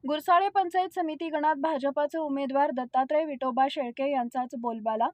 गुरसाळे पंचायत समिती गणात भाजपाचे उमेदवार दत्तात्रय विठोबा शेळके यांचाच बोलबाला.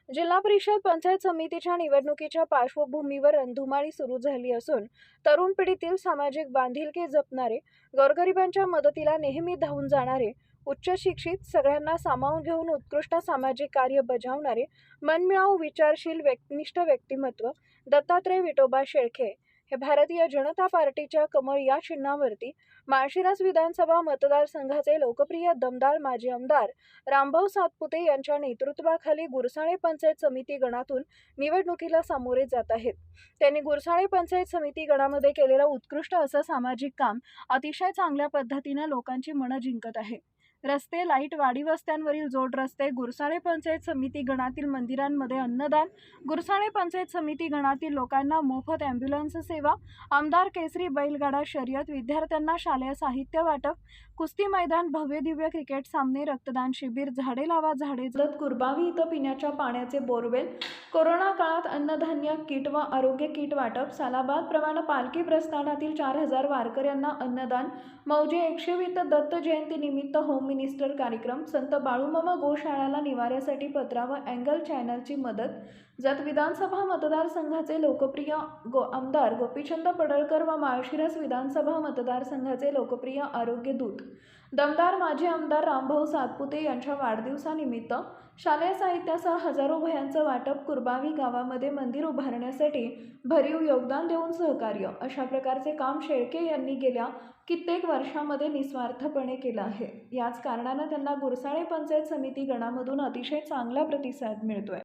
जिल्हा परिषद पंचायत समितीच्या निवडणुकीच्या पार्श्वभूमीवर रणधुमाळी सुरू झाली असून तरुण पिढीतील सामाजिक बांधिलकी जपणारे, गोरगरिबांच्या मदतीला नेहमी धावून जाणारे, उच्च शिक्षित, सगळ्यांना सामावून घेऊन उत्कृष्ट सामाजिक कार्य बजावणारे, मनमिळावू विचारशील व्यक्तिनिष्ठ व्यक्तिमत्व दत्तात्रय विठोबा शेळके हे भारतीय जनता पार्टीच्या कमळ या चिन्हावरती माळशिरस विधानसभा मतदारसंघाचे लोकप्रिय दमदार माजी आमदार रामभाऊ सातपुते यांच्या नेतृत्वाखाली गुरसाळे पंचायत समिती गणातून निवडणुकीला सामोरे जात आहेत. त्यांनी गुरसाळे पंचायत समिती गणामध्ये केलेलं उत्कृष्ट असं सामाजिक काम अतिशय चांगल्या पद्धतीने लोकांची मनं जिंकत आहे. रस्ते, लाईट, वाडी वस्त्यांवरील जोड रस्ते, गुरसाळे पंचायत समिती गणातील मंदिरांमध्ये अन्नदान, गुरसाळे पंचायत समिती गणातील लोकांना मोफत ॲम्ब्युलन्स सेवा, आमदार केसरी बैलगाडा शर्यत, विद्यार्थ्यांना शालेय साहित्य वाटप, कुस्ती मैदान, भव्य दिव्य क्रिकेट सामने, रक्तदान शिबिर, झाडे लावा झाडे जगत, कुरबावी इथं पिण्याच्या पाण्याचे बोरवेल, कोरोना काळात अन्नधान्य किट व आरोग्य किट वाटप, सालाबाद प्रमाणे पालखी प्रस्थानातील 4000 वारकऱ्यांना अन्नदान, मौजे 120 दत्त जयंती निमित्त होम मिनिस्टर कार्यक्रम, संत बाळूमामा गोशाळाला निवाऱ्यासाठी पत्रा व अँगल चॅनलची मदत, जत विधानसभा मतदारसंघाचे लोकप्रिय आमदार गोपीचंद पडळकर व माळशिरस विधानसभा मतदारसंघाचे लोकप्रिय आरोग्य दूत दमदार माजी आमदार रामभाऊ सातपुते यांच्या वाढदिवसानिमित्त शालेय साहित्यासह हजारो वह्यांचं वाटप, कुरबावी गावामध्ये मंदिर उभारण्यासाठी भरीव योगदान देऊन सहकार्य, अशा प्रकारचे काम शेळके यांनी गेल्या कित्येक वर्षांमध्ये निस्वार्थपणे केलं आहे. याच कारणानं त्यांना गुरसाळे पंचायत समिती गणामधून अतिशय चांगला प्रतिसाद मिळतोय.